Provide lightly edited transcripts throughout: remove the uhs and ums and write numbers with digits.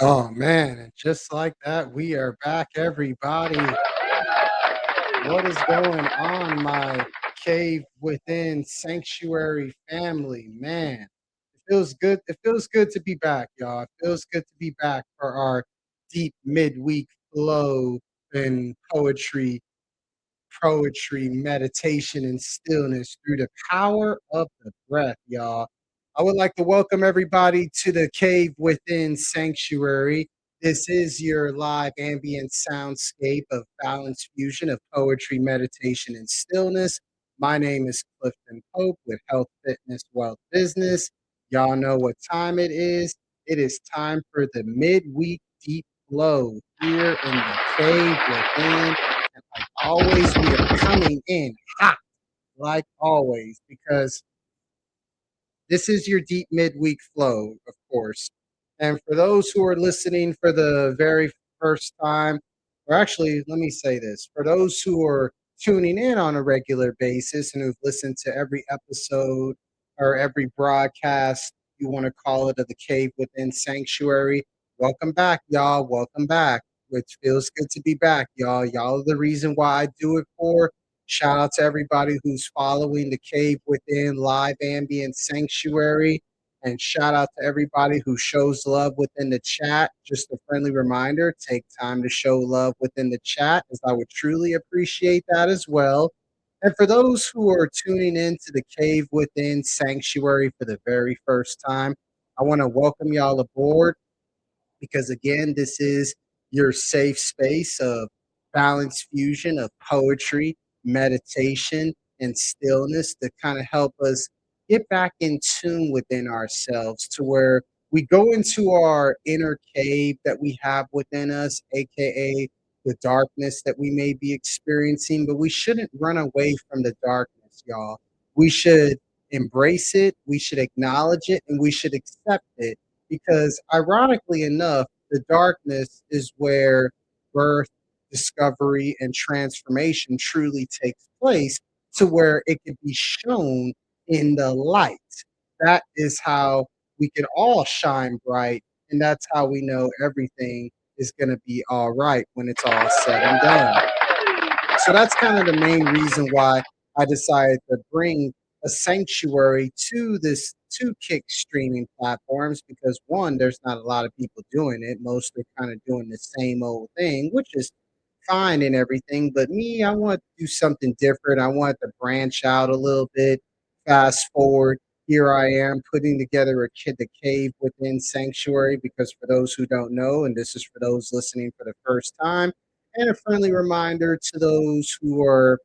Oh man, and just like that, we are back, everybody. What is going on, my cave within sanctuary family? Man, it feels good. It feels good to be back, y'all. It feels good to be back for our deep midweek flow and poetry, meditation, and stillness through the power of the breath, y'all. I would like to welcome everybody to the Cave Within Sanctuary. This is your live ambient soundscape of balanced fusion of poetry, meditation, and stillness. My name is Clifton Pope with Health, Fitness, Wealth, Business. Y'all know what time it is. It is time for the midweek deep flow here in the Cave Within. And like always, we are coming in hot, like always, because this is your deep midweek flow, of course. And for those who are listening for the very first time, or actually, let me say this for those who are tuning in on a regular basis and who've listened to every episode or every broadcast, you want to call it, of the Cave Within Sanctuary, welcome back, y'all. Welcome back. Which feels good to be back, y'all. Y'all are the reason why I do it for. Shout out to everybody who's following the Cave Within Live Ambient Sanctuary. And shout out to everybody who shows love within the chat. Just a friendly reminder, take time to show love within the chat, as I would truly appreciate that as well. And for those who are tuning in to the Cave Within Sanctuary for the very first time, I want to welcome y'all aboard because again, this is your safe space of balanced fusion of poetry, meditation, and stillness to kind of help us get back in tune within ourselves to where we go into our inner cave that we have within us, aka the darkness that we may be experiencing, but we shouldn't run away from the darkness, y'all. We should embrace it, we should acknowledge it, and we should accept it because ironically enough, the darkness is where birth, discovery, and transformation truly takes place to where it can be shown in the light. That is how we can all shine bright, and that's how we know everything is going to be all right when it's all said and done. So that's kind of the main reason why I decided to bring a sanctuary to this to kick streaming platforms because one, there's not a lot of people doing it. Most are kind of doing the same old thing, which is fine and everything. But me, I want to do something different. I want to branch out a little bit. Fast forward, here I am putting together the cave within sanctuary because for those who don't know, and this is for those listening for the first time, and a friendly reminder to those who are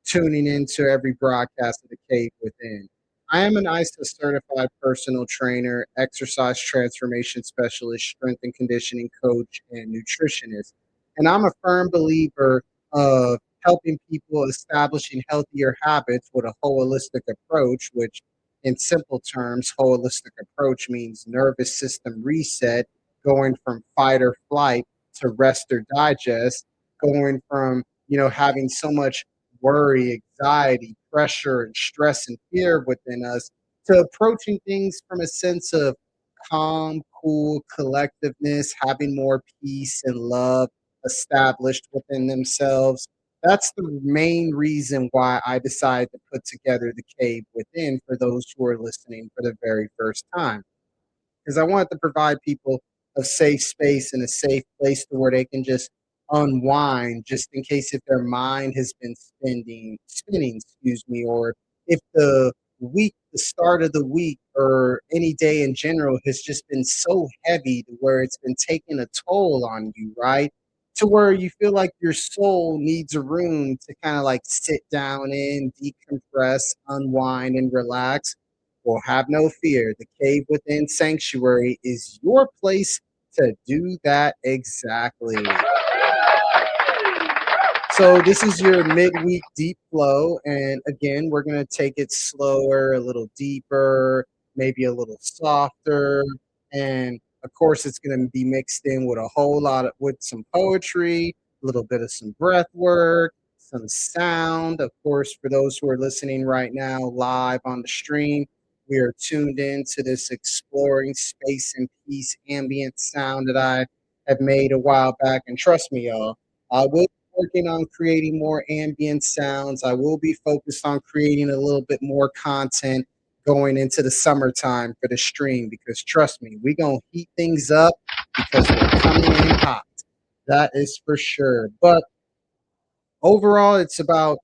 tuning into every broadcast of the Cave Within. I am an ISA certified personal trainer, exercise transformation specialist, strength and conditioning coach, and nutritionist. And I'm a firm believer of helping people establishing healthier habits with a holistic approach, which in simple terms, holistic approach means nervous system reset, going from fight or flight to rest or digest, going from, having so much worry, anxiety, pressure, and stress and fear within us to approaching things from a sense of calm, cool collectiveness, having more peace and love established within themselves. That's the main reason why I decided to put together the Cave Within for those who are listening for the very first time. Because I wanted to provide people a safe space and a safe place to where they can just unwind, just in case if their mind has been spinning, excuse me, or if the start of the week, or any day in general has just been so heavy to where it's been taking a toll on you, right? To where you feel like your soul needs a room to kind of like sit down in, decompress, unwind, and relax. Well, have no fear. The Cave Within Sanctuary is your place to do that exactly. So, this is your midweek deep flow. And again, we're going to take it slower, a little deeper, maybe a little softer. And of course, it's going to be mixed in with a whole lot with some poetry, a little bit of some breath work, some sound. Of course, for those who are listening right now live on the stream, We are tuned in to this exploring space and peace ambient sound that I have made a while back. And trust me, y'all, I will be working on creating more ambient sounds. I will be focused on creating a little bit more content going into the summertime for the stream because trust me, we're going to heat things up because we're coming in hot. That is for sure. But overall, it's about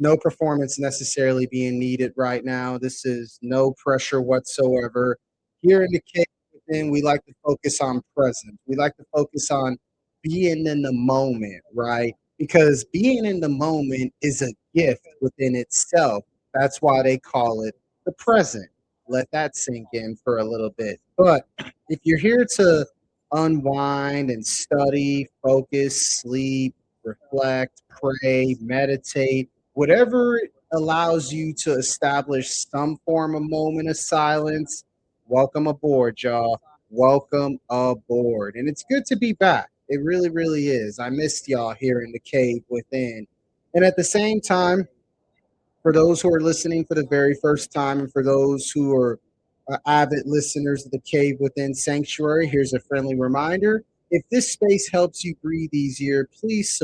no performance necessarily being needed right now. This is no pressure whatsoever. Here in the cave within, we like to focus on present. We like to focus on being in the moment, right? Because being in the moment is a gift within itself. That's why they call it the present. Let that sink in for a little bit. But if you're here to unwind and study, focus, sleep, reflect, pray, meditate, whatever allows you to establish some form of moment of silence, welcome aboard, y'all. Welcome aboard. And it's good to be back. It really, really is. I missed y'all here in the cave within. And at the same time, for those who are listening for the very first time and for those who are avid listeners of the Cave Within Sanctuary, here's a friendly reminder. If this space helps you breathe easier, please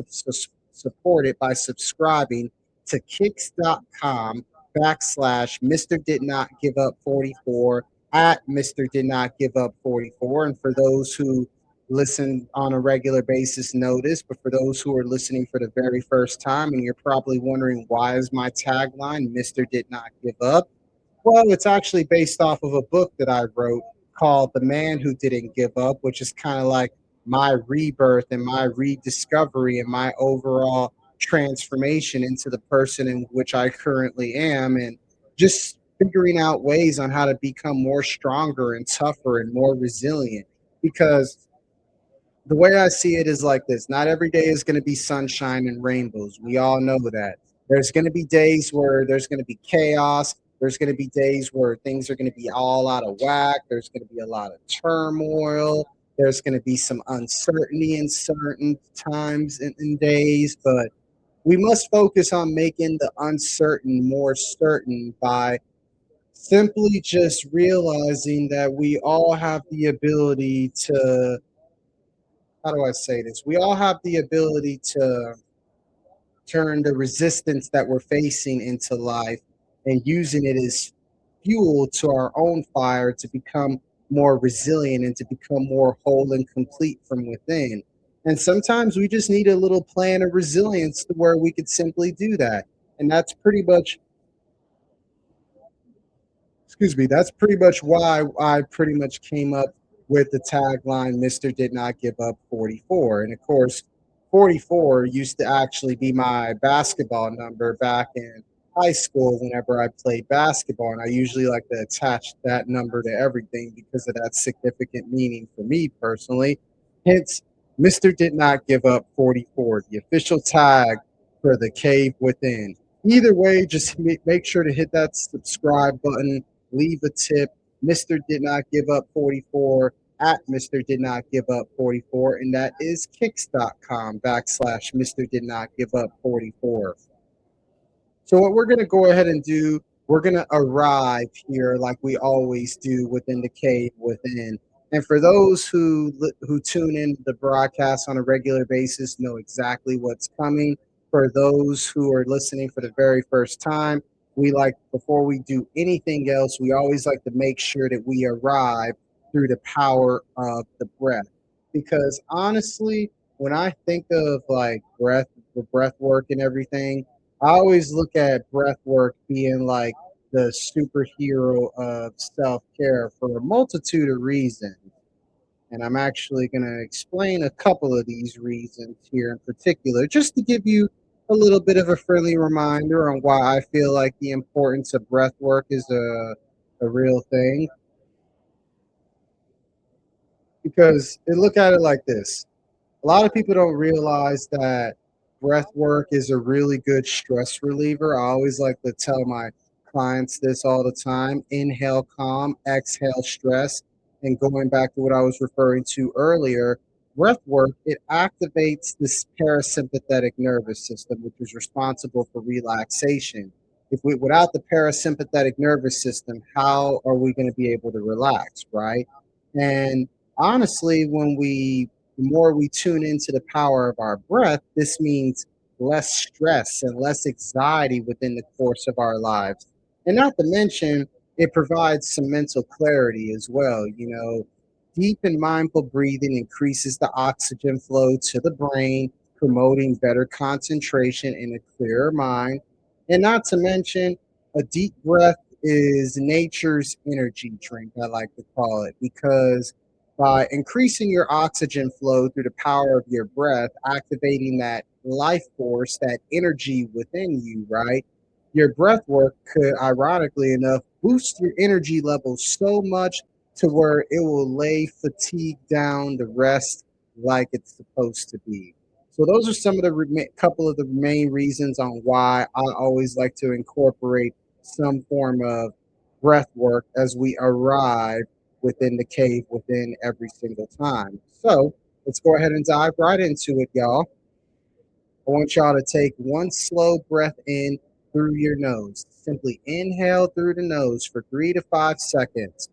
support it by subscribing to kicks.com backslash Mr. Did Not Give Up 44 at Mr. Did Not Give Up 44. And for those who listen on a regular basis notice, but for those who are listening for the very first time and you're probably wondering why is my tagline Mr. Did Not Give Up? Well, it's actually based off of a book that I wrote called The Man Who Didn't Give Up, which is kind of like my rebirth and my rediscovery and my overall transformation into the person in which I currently am and just figuring out ways on how to become more stronger and tougher and more resilient because the way I see it is like this. Not every day is going to be sunshine and rainbows. We all know that. There's going to be days where there's going to be chaos. There's going to be days where things are going to be all out of whack. There's going to be a lot of turmoil. There's going to be some uncertainty in certain times and days. But we must focus on making the uncertain more certain by simply just realizing that we all have the ability to how do I say this? We all have the ability to turn the resistance that we're facing into life and using it as fuel to our own fire to become more resilient and to become more whole and complete from within. And sometimes we just need a little plan of resilience to where we could simply do that. And that's pretty much that's pretty much why I pretty much came up with the tagline Mr. Did Not Give Up 44. And of course, 44 used to actually be my basketball number back in high school whenever I played basketball. And I usually like to attach that number to everything because of that significant meaning for me personally. Hence, Mr. Did Not Give Up 44, the official tag for the Cave Within. Either way, just make sure to hit that subscribe button, leave a tip. Mr. Did Not Give Up 44 at Mr. Did Not Give Up 44, and that is kicks.com backslash Mr. Did Not Give Up 44. So what we're going to go ahead and do, we're going to arrive here like we always do within the cave within. And for those who tune in the broadcast on a regular basis, know exactly what's coming. For those who are listening for the very first time, we like before we do anything else, we always like to make sure that we arrive through the power of the breath. Because honestly, when I think of like breath work and everything, I always look at breath work being like the superhero of self care for a multitude of reasons. And I'm actually going to explain a couple of these reasons here in particular, just to give you a little bit of a friendly reminder on why I feel like the importance of breath work is a real thing. Because look at it like this. A lot of people don't realize that breath work is a really good stress reliever. I always like to tell my clients this all the time. Inhale calm, exhale stress. And going back to what I was referring to earlier, breath work, it activates this parasympathetic nervous system, which is responsible for relaxation. If we without the parasympathetic nervous system, how are we going to be able to relax, right? And honestly, the more we tune into the power of our breath, this means less stress and less anxiety within the course of our lives. And not to mention, it provides some mental clarity as well. Deep and mindful breathing increases the oxygen flow to the brain, promoting better concentration and a clearer mind. And not to mention, a deep breath is nature's energy drink, I like to call it, because by increasing your oxygen flow through the power of your breath, activating that life force, that energy within you, right? Your breath work could, ironically enough, boost your energy levels so much to where it will lay fatigue down the rest like it's supposed to be. So those are some of the couple of the main reasons on why I always like to incorporate some form of breath work as we arrive within the cave within every single time. So let's go ahead and dive right into it, y'all. I want y'all to take one slow breath in through your nose. Simply inhale through the nose for 3 to 5 seconds.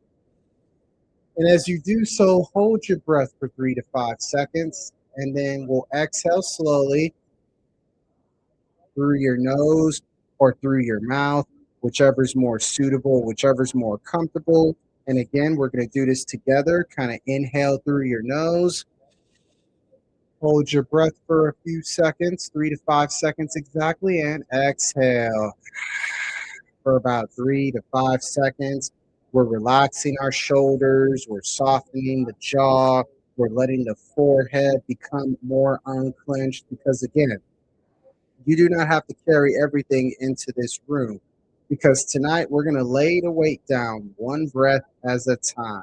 And as you do so, hold your breath for 3 to 5 seconds, and then we'll exhale slowly through your nose or through your mouth, whichever's more suitable, whichever's more comfortable. And again, we're going to do this together. Kind of inhale through your nose, hold your breath for a few seconds, 3 to 5 seconds exactly, and exhale for about 3 to 5 seconds. We're relaxing our shoulders, we're softening the jaw, we're letting the forehead become more unclenched because, again, you do not have to carry everything into this room because tonight we're going to lay the weight down one breath as a time.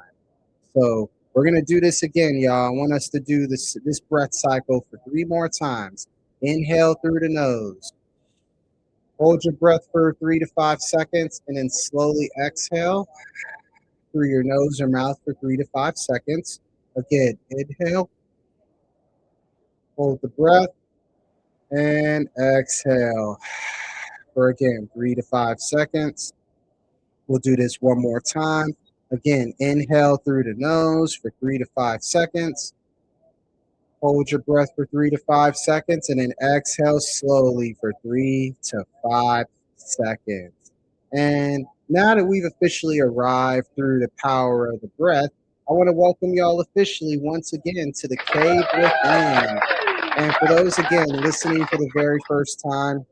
So we're going to do this again, y'all. I want us to do this breath cycle for 3 more times. Inhale through the nose. Hold your breath for 3 to 5 seconds and then slowly exhale through your nose or mouth for 3 to 5 seconds. Again, inhale, hold the breath, and exhale for again 3 to 5 seconds. We'll do this one more time. Again, inhale through the nose for 3 to 5 seconds. Hold your breath for 3 to 5 seconds and then exhale slowly for 3 to 5 seconds. And now that we've officially arrived through the power of the breath, I want to welcome y'all officially once again to the Cave Within. And for those, again, listening for the very first time,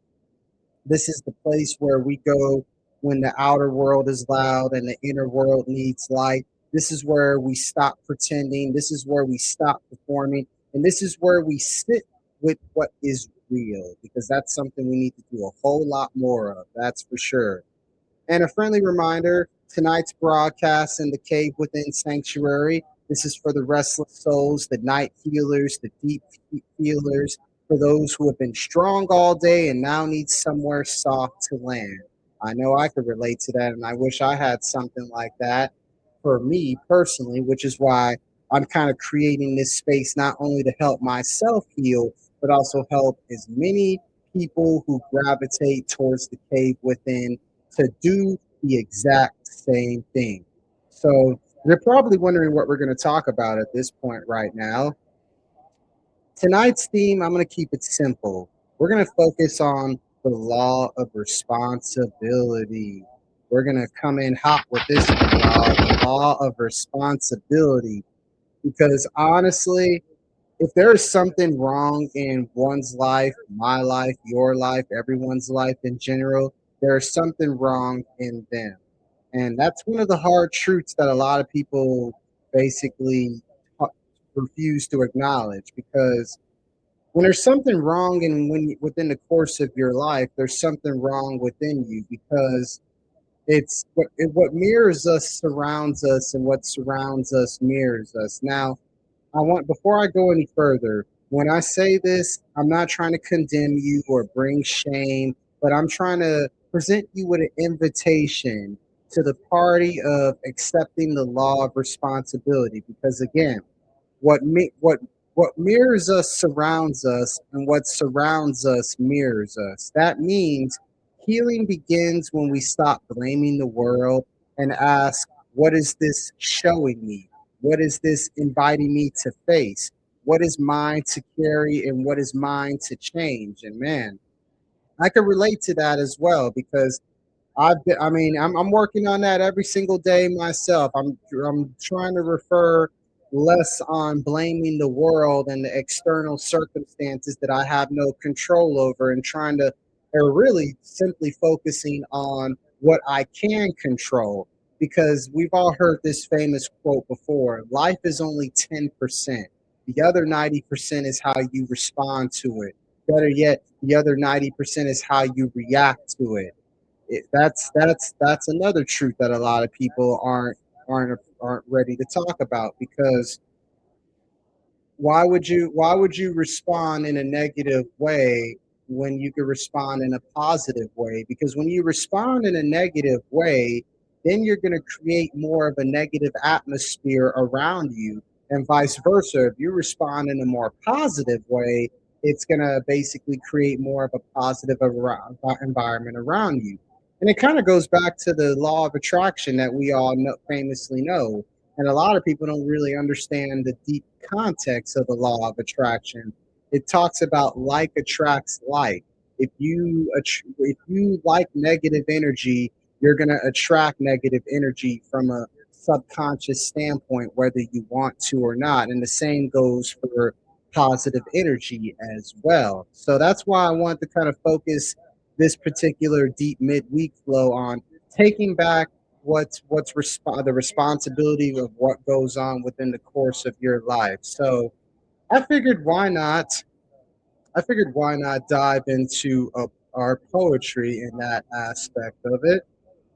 this is the place where we go when the outer world is loud and the inner world needs light. This is where we stop pretending. This is where we stop performing. And this is where we sit with what is real, because that's something we need to do a whole lot more of. That's for sure. And a friendly reminder, tonight's broadcast in the Cave Within Sanctuary. This is for the restless souls, the night healers, the deep healers, for those who have been strong all day and now need somewhere soft to land. I know I could relate to that, and I wish I had something like that for me personally, which is why I'm kind of creating this space not only to help myself heal, but also help as many people who gravitate towards the cave within to do the exact same thing. So you're probably wondering what we're going to talk about at this point right now. Tonight's theme, I'm going to keep it simple. We're going to focus on the law of responsibility. We're going to come in hot with this one, y'all. The law of responsibility. Because honestly, if there is something wrong in one's life, my life, your life, everyone's life in general, there is something wrong in them. And that's one of the hard truths that a lot of people basically refuse to acknowledge, because when there's something wrong and within the course of your life, there's something wrong within you, because what mirrors us surrounds us, and what surrounds us mirrors us. Now, before I go any further, when I say this, I'm not trying to condemn you or bring shame, but I'm trying to present you with an invitation to the party of accepting the law of responsibility. Because again, what me what mirrors us surrounds us, and what surrounds us mirrors us. That means healing begins when we stop blaming the world and ask, what is this showing me? What is this inviting me to face? What is mine to carry and what is mine to change? And man, I can relate to that as well because I'm working on that every single day myself. I'm trying to refer less on blaming the world and the external circumstances that I have no control over and trying to or really simply focusing on what I can control because we've all heard this famous quote before, life is only 10%. The other 90% is how you respond to it. Better yet, the other 90% is how you react to it. That's another truth that a lot of people aren't ready to talk about because why would you respond in a negative way when you could respond in a positive way? Because when you respond in a negative way, then you're going to create more of a negative atmosphere around you, and vice versa. If you respond in a more positive way, it's going to basically create more of a positive environment around you. And it kind of goes back to the law of attraction that we all famously know, and a lot of people don't really understand the deep context of the law of attraction. It talks about like attracts like. If you like negative energy, you're going to attract negative energy from a subconscious standpoint, whether you want to or not. And the same goes for positive energy as well. So that's why I want to kind of focus this particular deep midweek flow on taking back the responsibility of what goes on within the course of your life. So I figured why not? I figured why not dive into our poetry in that aspect of it.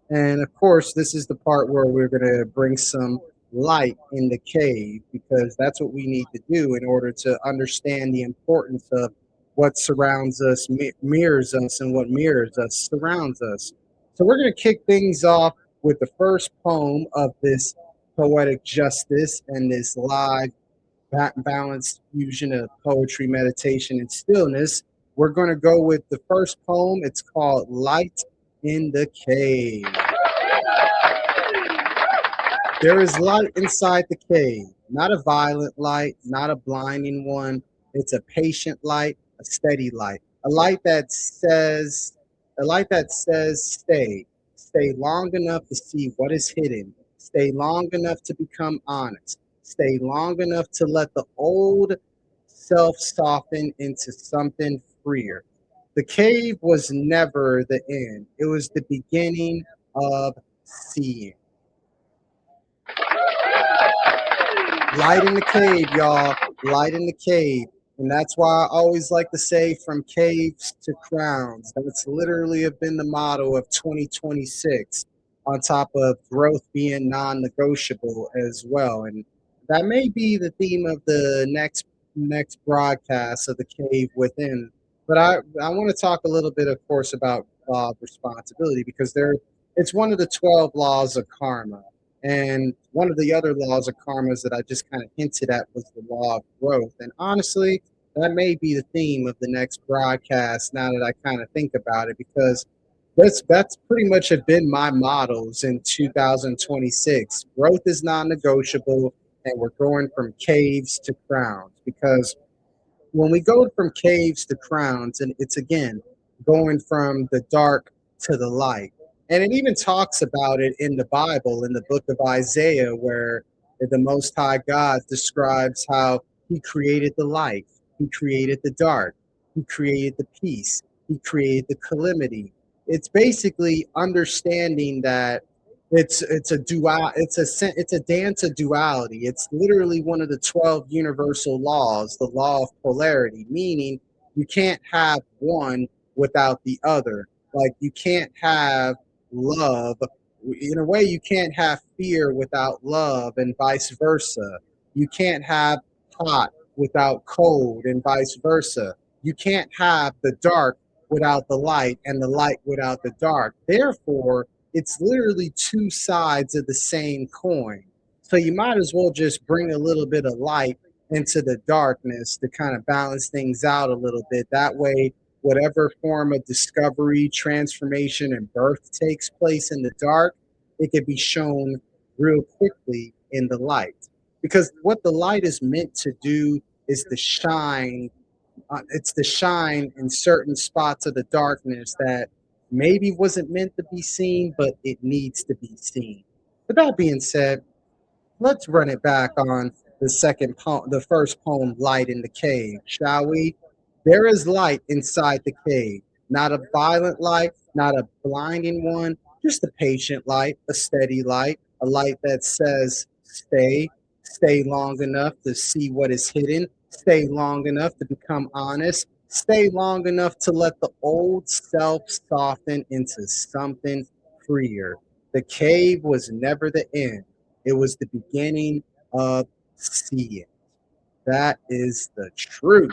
And of course, this is the part where we're going to bring some light in the cave because that's what we need to do in order to understand the importance of what surrounds us, mirrors us, and what mirrors us surrounds us. So we're going to kick things off with the first poem of this poetic justice and this live balanced fusion of poetry, meditation, and stillness. We're going to go with the first poem. It's called Light in the Cave. There is light inside the cave, not a violent light, not a blinding one. It's a patient light, a steady light, a light that says, stay long enough to see what is hidden, stay long enough to become honest, stay long enough to let the old self soften into something freer. The cave was never the end; it was the beginning of seeing. Light in the cave, y'all. Light in the cave. And that's why I always like to say from caves to crowns. That's literally have been the motto of 2026, on top of growth being non-negotiable as well. And that may be the theme of the next broadcast of the cave within. But I want to talk a little bit, of course, about law of responsibility because it's one of the 12 laws of karma. And one of the other laws of karmas that I just kind of hinted at was the law of growth. And honestly, that may be the theme of the next broadcast now that I kind of think about it, because that's pretty much have been my models in 2026. Growth is non-negotiable, and we're going from caves to crowns because when we go from caves to crowns, and it's again going from the dark to the light. And it even talks about it in the Bible, in the book of Isaiah, where the Most High God describes how He created the light, He created the dark, He created the peace, He created the calamity. It's basically understanding that it's a dance of duality. It's literally one of the 12 universal laws, the law of polarity, meaning you can't have one without the other. Like you can't have love in a way, you can't have fear without love, and vice versa. You can't have hot without cold, and vice versa. You can't have the dark without the light, and the light without the dark. Therefore, it's literally two sides of the same coin. So you might as well just bring a little bit of light into the darkness to kind of balance things out a little bit. That way, whatever form of discovery, transformation, and birth takes place in the dark, it can be shown real quickly in the light. Because what the light is meant to do is to shine. It's to shine in certain spots of the darkness that maybe wasn't meant to be seen, but it needs to be seen. With that being said, let's run it back on the first poem, Light in the Cave, shall we? There is light inside the cave, not a violent light, not a blinding one, just a patient light, a steady light, a light that says, stay long enough to see what is hidden, stay long enough to become honest, stay long enough to let the old self soften into something freer. The cave was never the end, it was the beginning of seeing. That is the truth.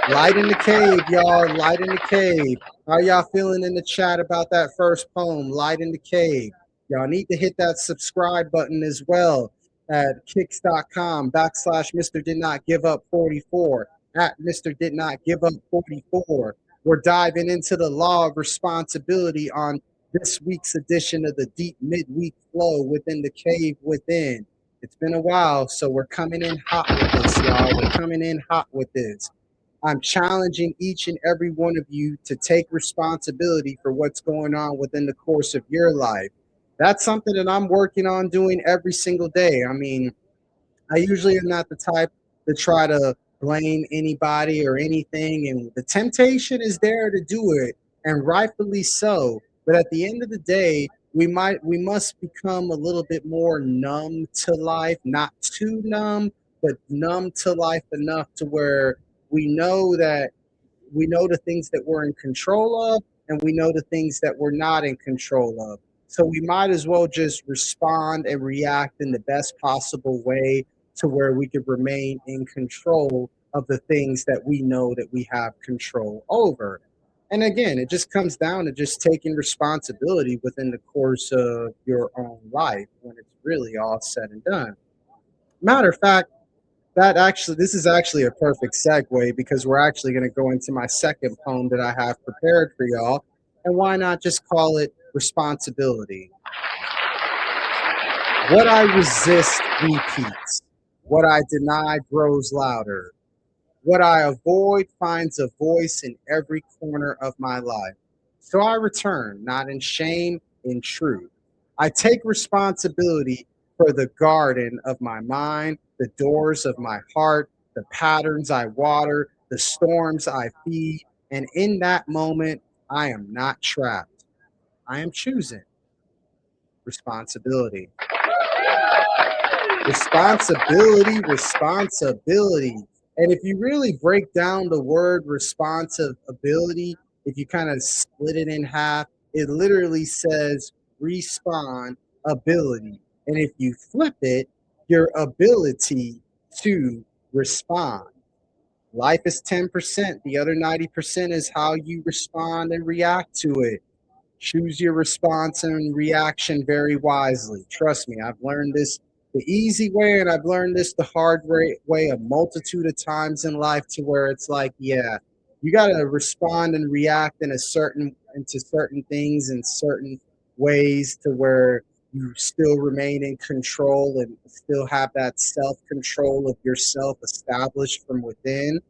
Light in the cave, y'all. Light in the cave. How y'all feeling in the chat about that first poem, Light in the Cave? Y'all need to hit that subscribe button as well at kicks.com/ Mr. Did Not Give Up 44 at Mr. Did Not Give Up 44. We're diving into the law of responsibility on this week's edition of the Deep Midweek Flow within the Cave Within. It's been a while, so we're coming in hot with this, y'all. We're coming in hot with this. I'm challenging each and every one of you to take responsibility for what's going on within the course of your life. That's something that I'm working on doing every single day. I mean, I usually am not the type to try to blame anybody or anything, and the temptation is there to do it, and rightfully so. But at the end of the day, we must become a little bit more numb to life, not too numb, but numb to life enough to where we know that we know the things that we're in control of and we know the things that we're not in control of. So we might as well just respond and react in the best possible way to where we could remain in control of the things that we know that we have control over. And again, it just comes down to just taking responsibility within the course of your own life when it's really all said and done. Matter of fact, this is actually a perfect segue because we're actually going to go into my second poem that I have prepared for y'all. And why not just call it Responsibility? What I resist repeats. What I deny grows louder. What I avoid finds a voice in every corner of my life. So I return, not in shame, in truth. I take responsibility for the garden of my mind, the doors of my heart, the patterns I water, the storms I feed. And in that moment, I am not trapped. I am choosing responsibility. Responsibility. And if you really break down the word responsibility, if you kind of split it in half, it literally says respawn ability. And if you flip it, your ability to respond. Life is 10%. The other 90% is how you respond and react to it. Choose your response and reaction very wisely. Trust me, I've learned this the easy way and I've learned this the hard way a multitude of times in life to where it's like, yeah, you got to respond and react into certain things in certain ways to where you still remain in control and still have that self-control of yourself established from within,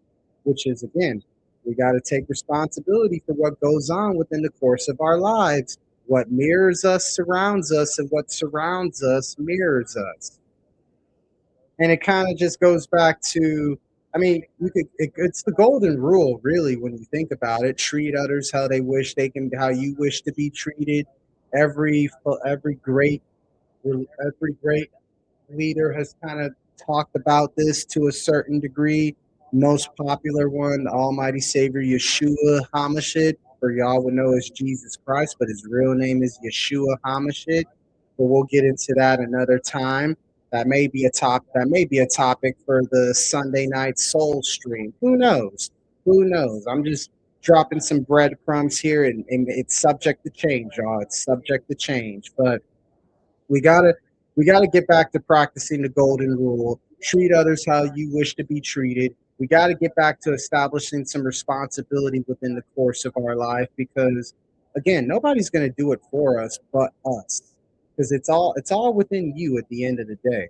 which is again, we got to take responsibility for what goes on within the course of our lives. What mirrors us surrounds us, and what surrounds us mirrors us. And it kind of just goes back to, I mean, it's the golden rule, really, when you think about it. Treat others how they wish they can, how you wish to be treated. Every every great every great leader has kind of talked about this to a certain degree. Most popular one, the Almighty Savior Yeshua HaMashiach, or y'all would know as Jesus Christ, but his real name is Yeshua HaMashiach. But we'll get into that another time. That may be a top. That may be a topic for the Sunday night soul stream. Who knows? Who knows? I'm just dropping some breadcrumbs here, and it's subject to change, y'all. It's subject to change, but we gotta we gotta get back to practicing the golden rule. Treat others how you wish to be treated. we got to get back to establishing some responsibility within the course of our life because again, nobody's going to do it for us but us because it's all within you at the end of the day.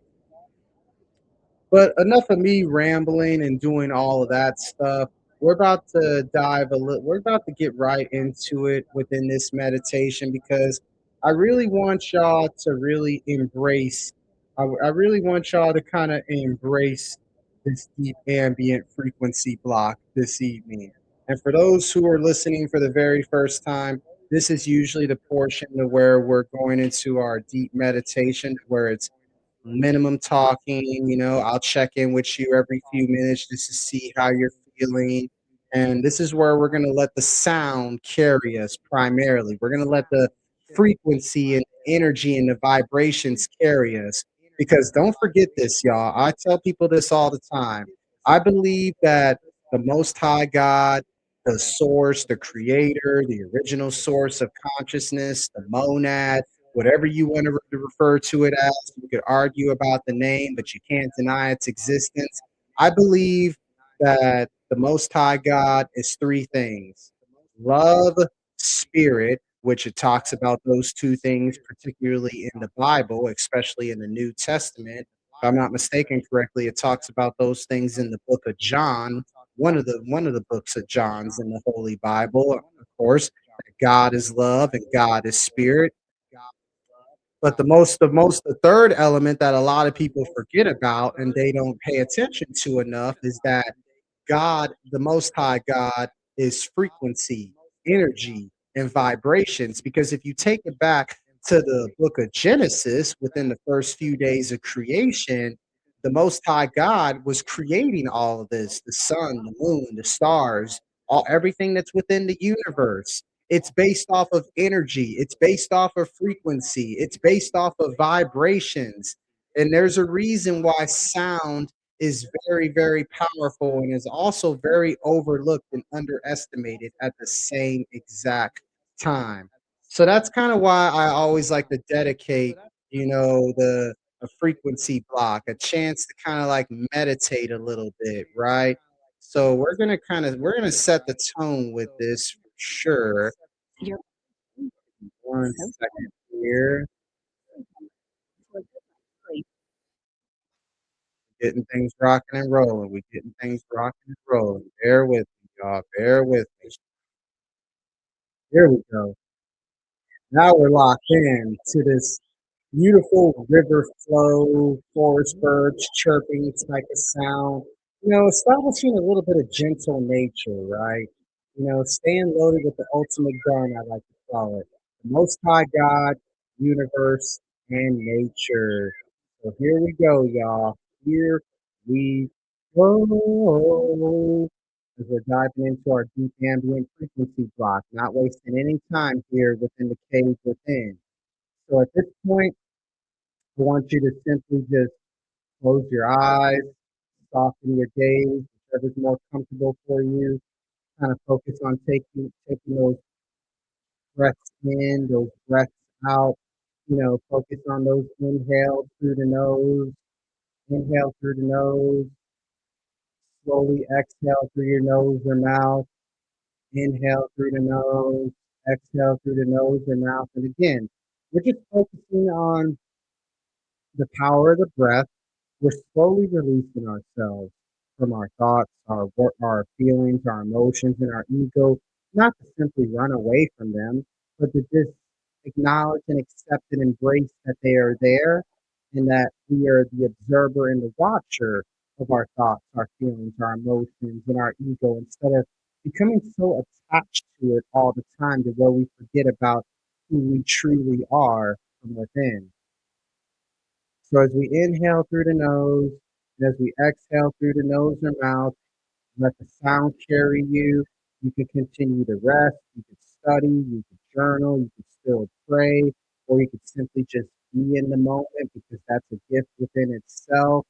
But enough of me rambling and doing all of that stuff. We're about to dive a little. We're about to get right into it within this meditation because I really want y'all to really embrace. I really want y'all to kind of embrace this deep ambient frequency block this evening. And for those who are listening for the very first time, this is usually the portion of where we're going into our deep meditation, where it's minimum talking. I'll check in with you every few minutes just to see how you're feeling. And this is where we're going to let the sound carry us primarily. We're going to let the frequency and energy and the vibrations carry us. Because don't forget this, y'all. I tell people this all the time. I believe that the Most High God, the source, the creator, the original source of consciousness, the monad, whatever you want to refer to it as. You could argue about the name, but you can't deny its existence. I believe that the Most High God is three things: love, spirit, which it talks about those two things, particularly in the Bible, especially in the New Testament. If I'm not mistaken correctly, it talks about those things in the book of John, one of the books of John's in the Holy Bible, of course. God is love and God is spirit. But the third element that a lot of people forget about and they don't pay attention to enough is that God, the Most High God, is frequency, energy, and vibrations. Because if you take it back to the book of Genesis, within the first few days of creation, the Most High God was creating all of this: the sun, the moon, the stars, all everything that's within the universe. It's based off of energy, it's based off of frequency, it's based off of vibrations. And there's a reason why sound is very, very powerful and is also very overlooked and underestimated at the same exact time. So that's kind of why I always like to dedicate, the a frequency block, a chance to kind of like meditate a little bit, right? So we're gonna set the tone with this for sure. One second here, getting things rocking and rolling. We getting things rocking and rolling. Bear with me, y'all. Bear with me. Here we go. Now we're locked in to this beautiful river flow, forest birds chirping type of sound. Establishing a little bit of gentle nature, right? Staying loaded with the ultimate gun, I like to call it. The Most High God, universe, and nature. So here we go, y'all. Here we go. As we're diving into our deep ambient frequency block, not wasting any time here within the cave within. So at this point, I want you to simply just close your eyes, soften your gaze, whichever's more comfortable for you. Kind of focus on taking those breaths in, those breaths out. Focus on those inhales through the nose, inhale through the nose, slowly exhale through your nose or mouth, inhale through the nose, exhale through the nose or mouth. And again, we're just focusing on the power of the breath. We're slowly releasing ourselves from our thoughts, our feelings, our emotions, and our ego, not to simply run away from them, but to just acknowledge and accept and embrace that they are there and that we are the observer and the watcher of our thoughts, our feelings, our emotions, and our ego instead of becoming so attached to it all the time to where we forget about who we truly are from within. So as we inhale through the nose, and as we exhale through the nose and mouth, let the sound carry you. You can continue to rest, you can study, you can journal, you can still pray, or you could simply just be in the moment because that's a gift within itself.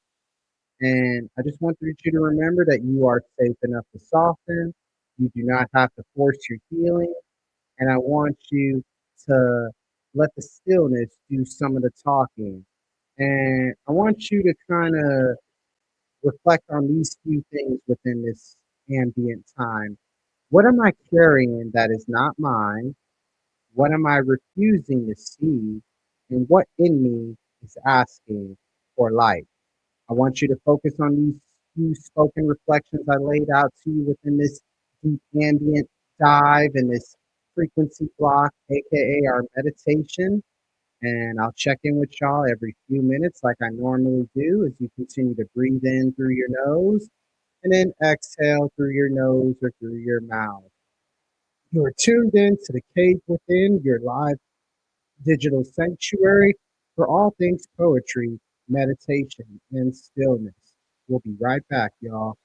And I just want you to remember that you are safe enough to soften. You do not have to force your healing. And I want you to let the stillness do some of the talking. And I want you to kind of reflect on these few things within this ambient time. What am I carrying that is not mine? What am I refusing to see? And what in me is asking for life? I want you to focus on these few spoken reflections I laid out to you within this deep ambient dive and this frequency block, aka our meditation. And I'll check in with y'all every few minutes, like I normally do, as you continue to breathe in through your nose and then exhale through your nose or through your mouth. You are tuned in to the Cave Within, your live digital sanctuary for all things poetry, meditation, and stillness. We'll be right back, y'all.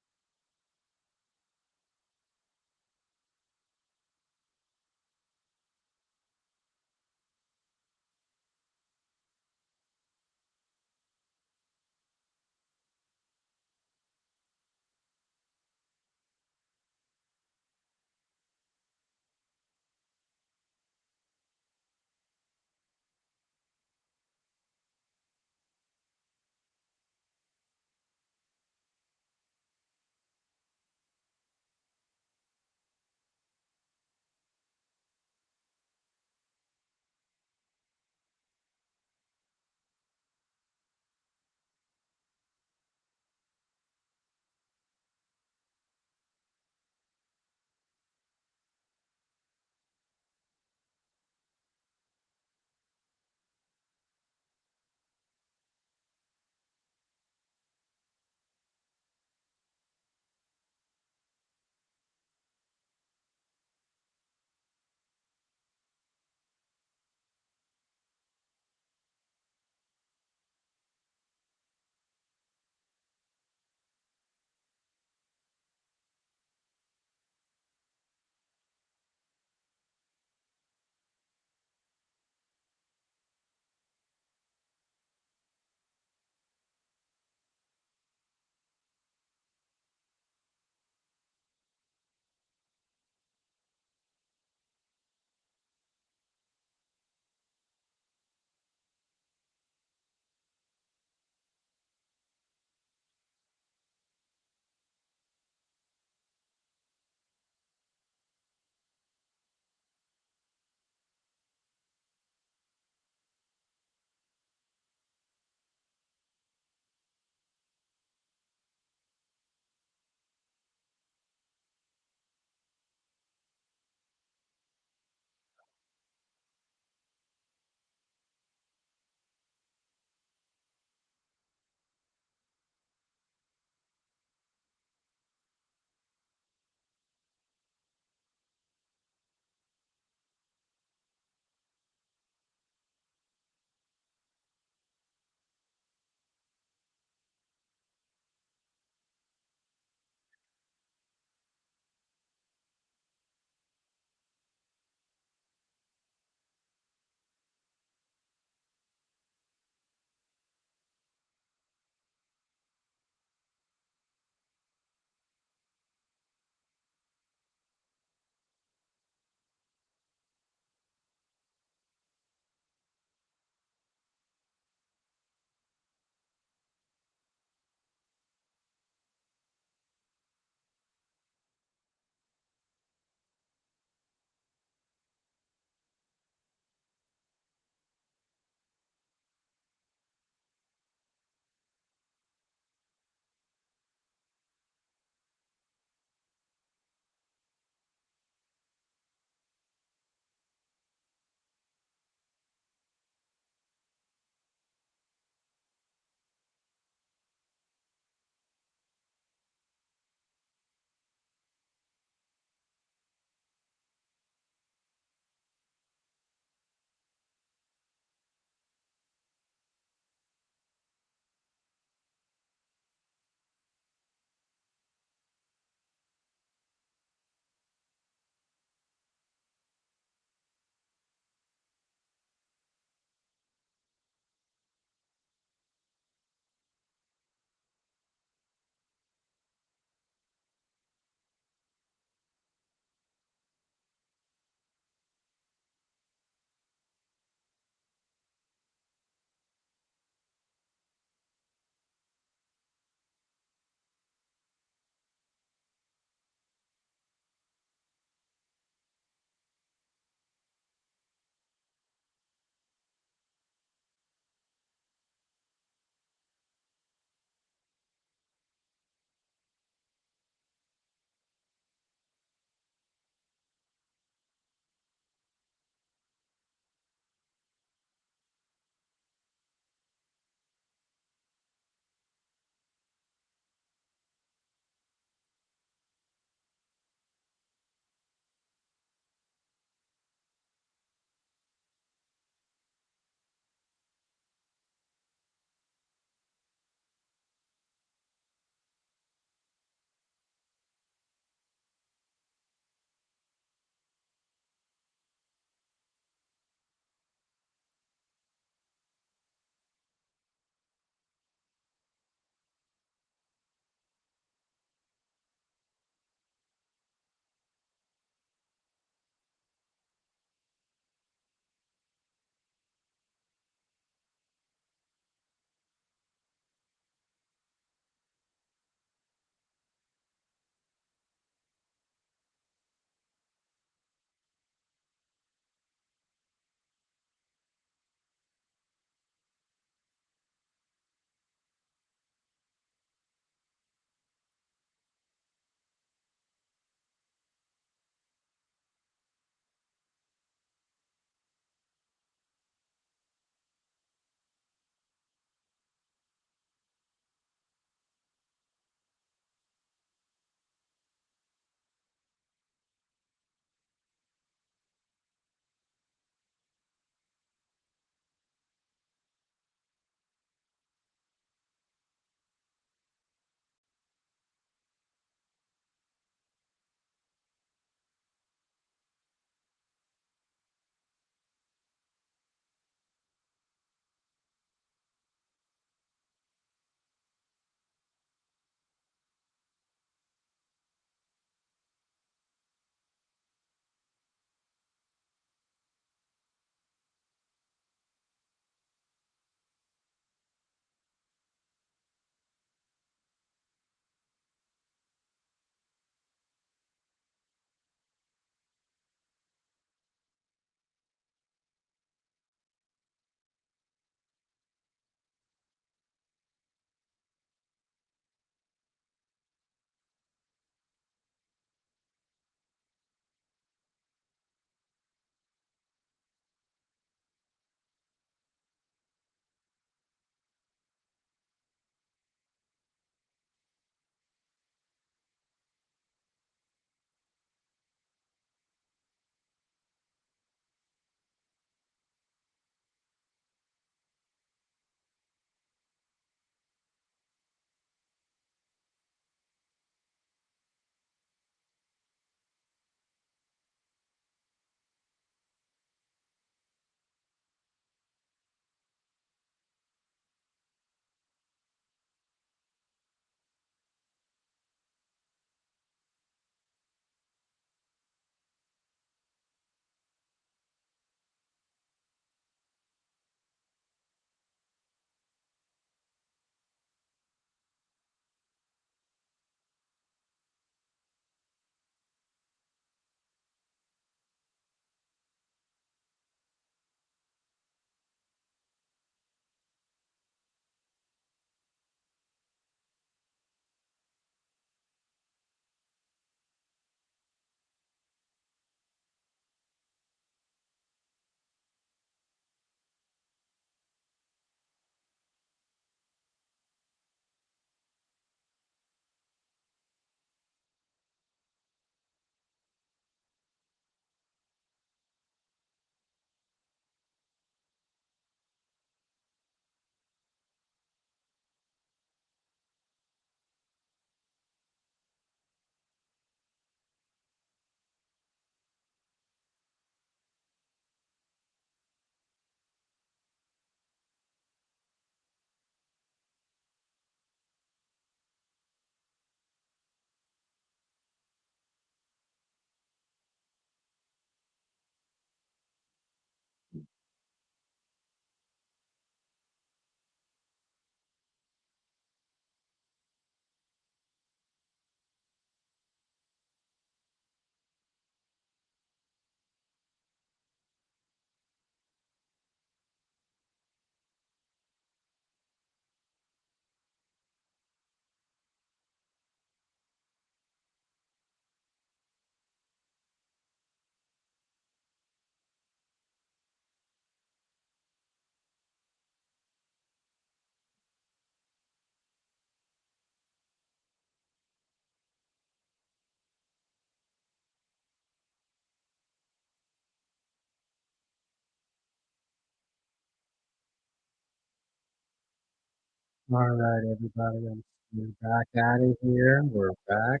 All right, everybody. We're back at it here. We're back.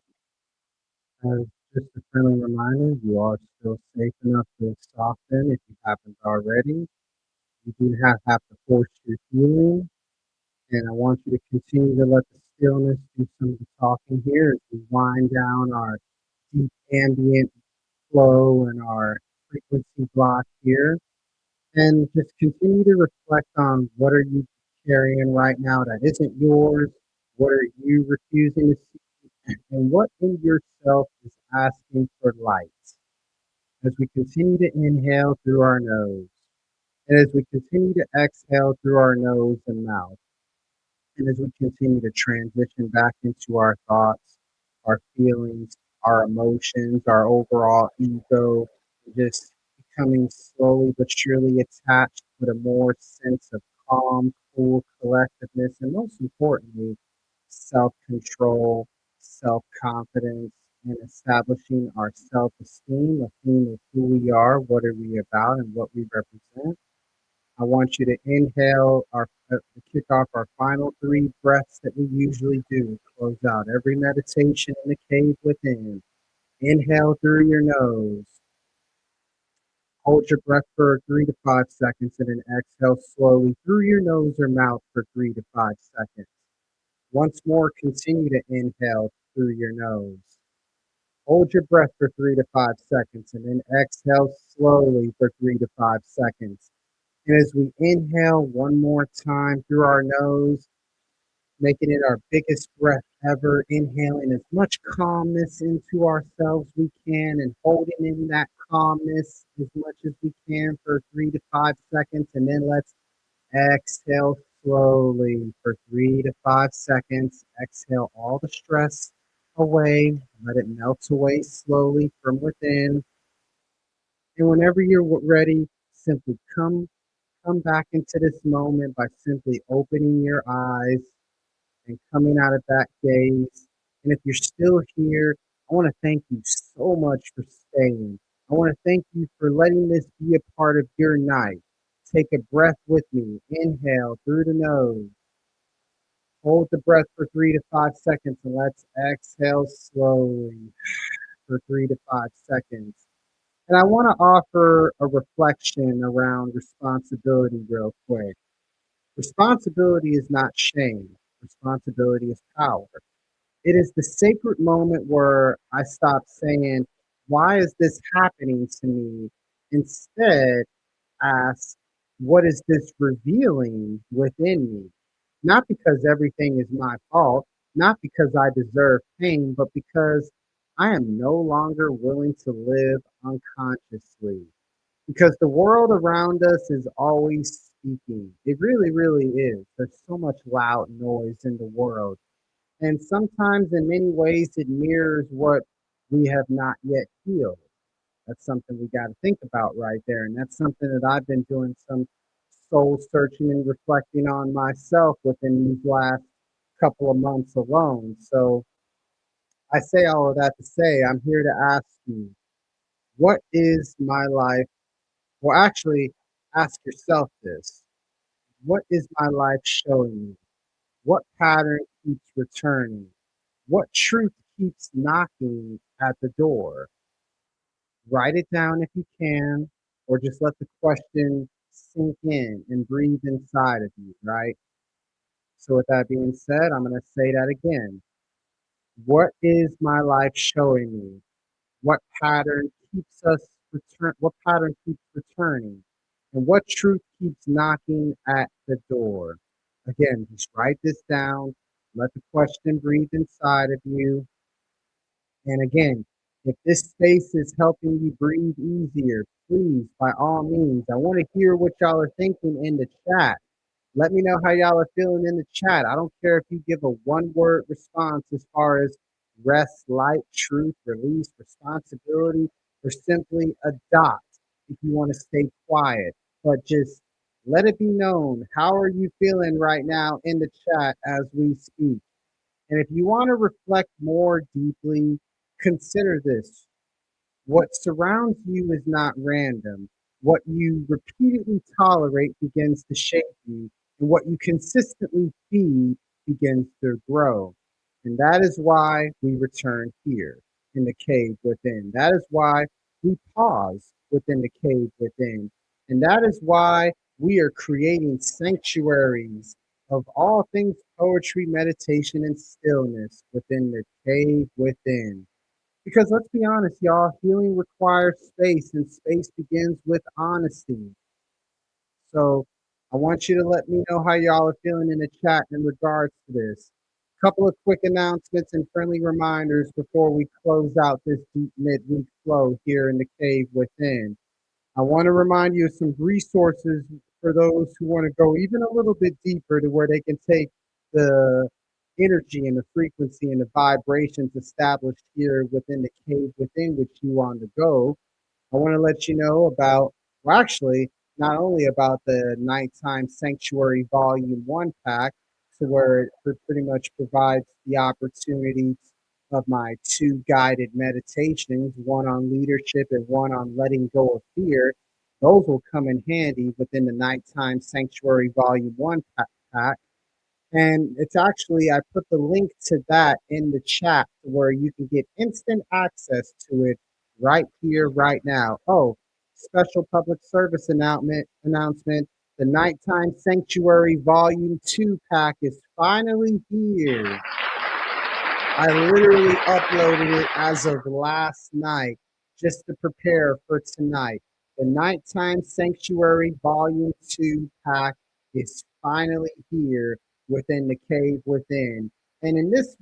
Just a friendly reminder, you are still safe enough to soften if you haven't already. You do not have to force your healing, and I want you to continue to let the stillness do some of the talking here as we wind down our deep ambient flow and our frequency block here. And just continue to reflect on what are you carrying right now that isn't yours? What are you refusing to see? And what in yourself is asking for light? As we continue to inhale through our nose, and as we continue to exhale through our nose and mouth, and as we continue to transition back into our thoughts, our feelings, our emotions, our overall ego, just becoming slowly but surely attached with a more sense of calm, cool collectedness, and most importantly, self control, self confidence, and establishing our self esteem, a theme of who we are, what are we about, and what we represent. I want you to inhale to kick off our final three breaths that we usually do. Close out every meditation in the cave within. Inhale through your nose. Hold your breath for 3 to 5 seconds and then exhale slowly through your nose or mouth for 3 to 5 seconds. Once more, continue to inhale through your nose. Hold your breath for 3 to 5 seconds and then exhale slowly for 3 to 5 seconds. And as we inhale one more time through our nose, making it our biggest breath ever, inhaling as much calmness into ourselves we can and holding in that calmness as much as we can for 3 to 5 seconds. And then let's exhale slowly for 3 to 5 seconds. Exhale all the stress away. Let it melt away slowly from within. And whenever you're ready, simply come back into this moment by simply opening your eyes and coming out of that gaze. And if you're still here, I want to thank you so much for staying. I want to thank you for letting this be a part of your night. Take a breath with me. Inhale through the nose. Hold the breath for 3 to 5 seconds and let's exhale slowly for 3 to 5 seconds. And I want to offer a reflection around responsibility real quick. Responsibility is not shame. Responsibility is power. It is the sacred moment where I stop saying, why is this happening to me? Instead, ask, what is this revealing within me? Not because everything is my fault, not because I deserve pain, but because I am no longer willing to live unconsciously. Because the world around us is always speaking. It really, really is. There's so much loud noise in the world. And sometimes, in many ways, it mirrors what we have not yet healed. That's something we got to think about right there. And that's something that I've been doing some soul searching and reflecting on myself within these last couple of months alone. So I say all of that to say, I'm here to ask you, what is my life? Well, actually, ask yourself this. What is my life showing me? What pattern keeps returning? What truth keeps knocking at the door? Write it down if you can, or just let the question sink in and breathe inside of you, right? So, with that being said, I'm going to say that again. What is my life showing me? What pattern keeps what pattern keeps returning? And what truth keeps knocking at the door? Again, just write this down. Let the question breathe inside of you. And again, if this space is helping you breathe easier, please, by all means, I want to hear what y'all are thinking in the chat. Let me know how y'all are feeling in the chat. I don't care if you give a one-word response as far as rest, light, truth, release, responsibility, or simply a dot if you want to stay quiet. But just let it be known. How are you feeling right now in the chat as we speak? And if you want to reflect more deeply, consider this. What surrounds you is not random. What you repeatedly tolerate begins to shape you, and what you consistently feed begins to grow. And that is why we return here in the cave within. That is why we pause within the cave within. And that is why we are creating sanctuaries of all things poetry, meditation, and stillness within the cave within. Because let's be honest, y'all, healing requires space, and space begins with honesty. So I want you to let me know how y'all are feeling in the chat in regards to this. Couple of quick announcements and friendly reminders before we close out this deep midweek flow here in the cave within. I want to remind you of some resources for those who want to go even a little bit deeper to where they can take the energy and the frequency and the vibrations established here within the cave within which you want to go. I want to let you know about, well, actually, not only about the Nighttime Sanctuary Volume 1 pack, to where it pretty much provides the opportunities of my two guided meditations, one on leadership and one on letting go of fear. Those will come in handy within the Nighttime Sanctuary Volume 1 pack. And it's actually, I put the link to that in the chat where you can get instant access to it right here, right now. Oh, special public service announcement. The Nighttime Sanctuary Volume 2 pack is finally here. I literally uploaded it as of last night just to prepare for tonight. The Nighttime Sanctuary Volume 2 pack is finally here within the cave within. And in this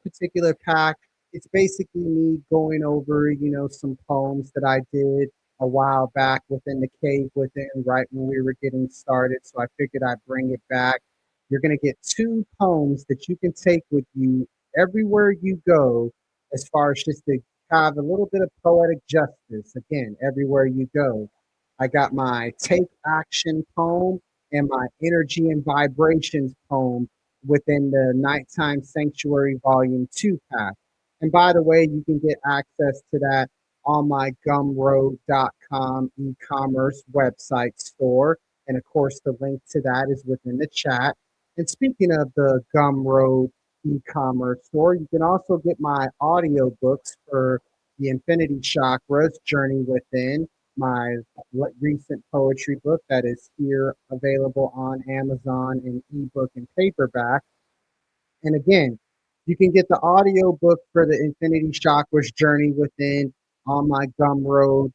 particular pack, it's basically me going over, some poems that I did a while back within the cave within, right when we were getting started. So I figured I'd bring it back. You're going to get two poems that you can take with you everywhere you go, as far as just to have a little bit of poetic justice. Again, everywhere you go. I got my Take Action poem and my Energy and Vibrations poem within the Nighttime Sanctuary Volume 2 pack. And by the way, you can get access to that on my gumroad.com e-commerce website store. And of course, the link to that is within the chat. And speaking of the Gumroad e-commerce store, you can also get my audiobooks for the Infinity Chakras Journey Within, my recent poetry book that is here available on Amazon in ebook and paperback. And again, you can get the audio book for the Infinity Chakras Journey Within on my Gumroad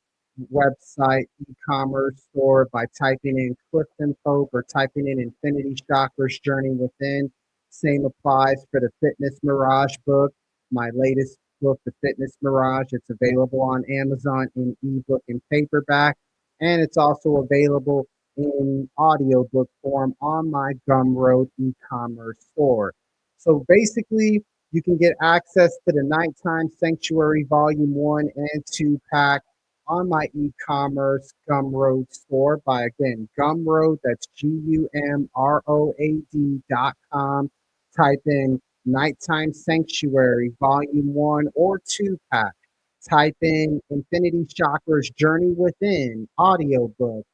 website e-commerce store by typing in Clifton Pope or typing in Infinity Chakras Journey Within. Same applies for the Fitness Mirage book, my latest book, The Fitness Mirage. It's available on Amazon in ebook and paperback, and it's also available in audiobook form on my Gumroad e-commerce store. So basically, you can get access to the Nighttime Sanctuary Volume 1 and 2 pack on my e-commerce Gumroad store by, again, Gumroad, that's GUMROAD.com. Type in Nighttime Sanctuary Volume 1 or 2 pack. Type in Infinity Chakras Journey Within audiobook.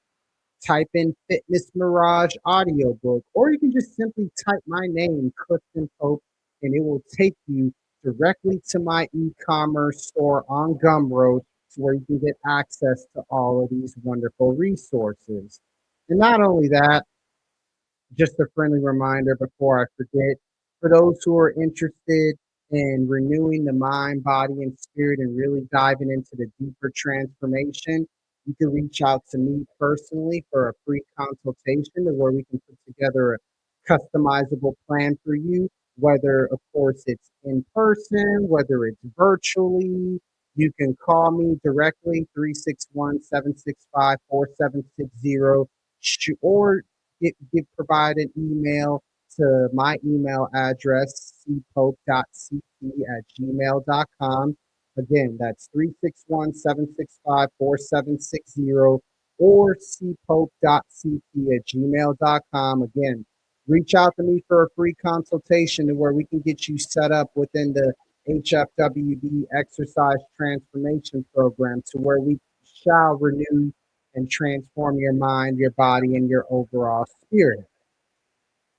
Type in Fitness Mirage audiobook, or you can just simply type my name, Clifton Pope, and it will take you directly to my e-commerce store on Gumroad, to where you can get access to all of these wonderful resources. And not only that, just a friendly reminder before I forget, for those who are interested in renewing the mind, body, and spirit and really diving into the deeper transformation, you can reach out to me personally for a free consultation to where we can put together a customizable plan for you, whether, of course, it's in person, whether it's virtually. You can call me directly, 361-765-4760, or provide an email to my email address, cpope.cp@gmail.com. Again, that's 361-765-4760 or cpope.cp@gmail.com. Again, reach out to me for a free consultation to where we can get you set up within the HFWD Exercise Transformation Program, to where we shall renew and transform your mind, your body, and your overall spirit.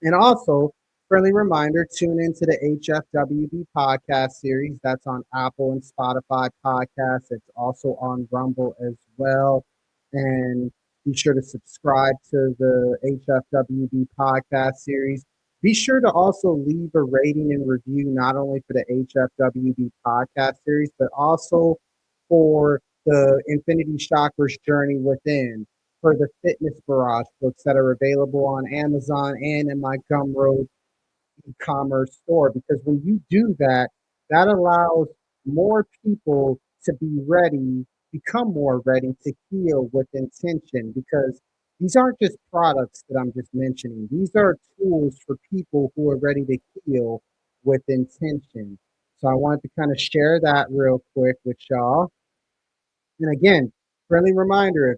And also, friendly reminder, tune into the HFWB podcast series. That's on Apple and Spotify podcasts. It's also on Rumble as well. And be sure to subscribe to the HFWB podcast series. Be sure to also leave a rating and review, not only for the HFWB podcast series, but also for the Infinity Chakras Journey Within, for the Fitness Barrage books that are available on Amazon and in my Gumroad e-commerce store. Because when you do that, that allows more people to be ready, become more ready to heal with intention. Because these aren't just products that I'm just mentioning, these are tools for people who are ready to heal with intention. So I wanted to kind of share that real quick with y'all. And again, friendly reminder,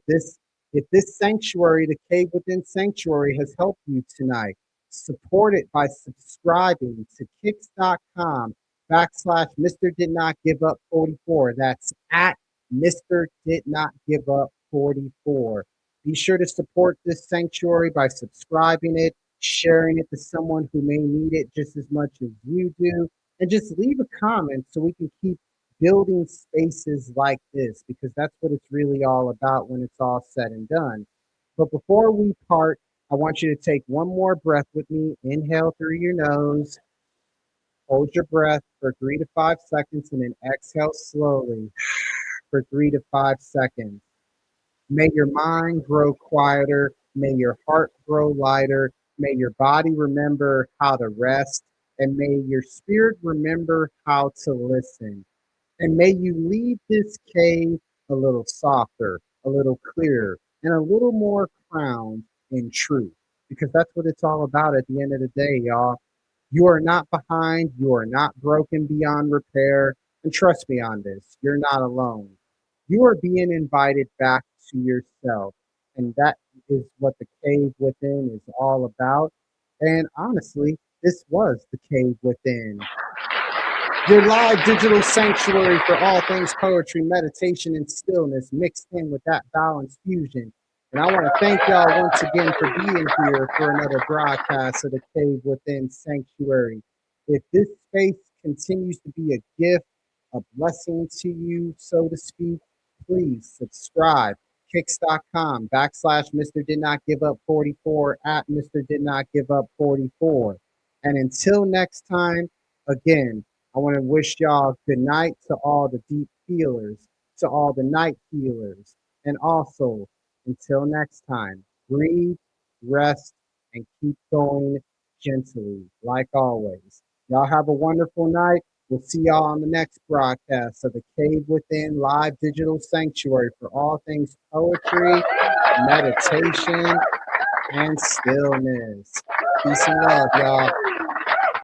if this sanctuary, the Cave Within Sanctuary, has helped you tonight, support it by subscribing to kicks.com/ Mr. Did Not Give Up 44. That's at Mr. Did Not Give Up 44. Be sure to support this sanctuary by subscribing it, sharing it to someone who may need it just as much as you do, and just leave a comment so we can keep building spaces like this, because that's what it's really all about when it's all said and done. But before we part, I want you to take one more breath with me. Inhale through your nose, hold your breath for 3 to 5 seconds, and then exhale slowly for 3 to 5 seconds. May your mind grow quieter. May your heart grow lighter. May your body remember how to rest. And may your spirit remember how to listen. And may you leave this cave a little softer, a little clearer, and a little more crowned in truth. Because that's what it's all about at the end of the day, y'all. You are not behind. You are not broken beyond repair. And trust me on this, you're not alone. You are being invited back to yourself. And that is what the cave within is all about. And honestly, this was the cave within, your live digital sanctuary for all things poetry, meditation, and stillness mixed in with that balanced fusion. And I want to thank y'all once again for being here for another broadcast of the Cave Within Sanctuary. If this space continues to be a gift, a blessing to you, so to speak, please subscribe. Kicks.com / Mr. Did Not Give Up 44 at Mr. Did Not Give Up 44. And until next time, again, I want to wish y'all good night to all the deep healers, to all the night healers. And also, until next time, breathe, rest, and keep going gently, like always. Y'all have a wonderful night. We'll see y'all on the next broadcast of the Cave Within Live Digital Sanctuary for all things poetry, meditation, and stillness. Peace and love, y'all.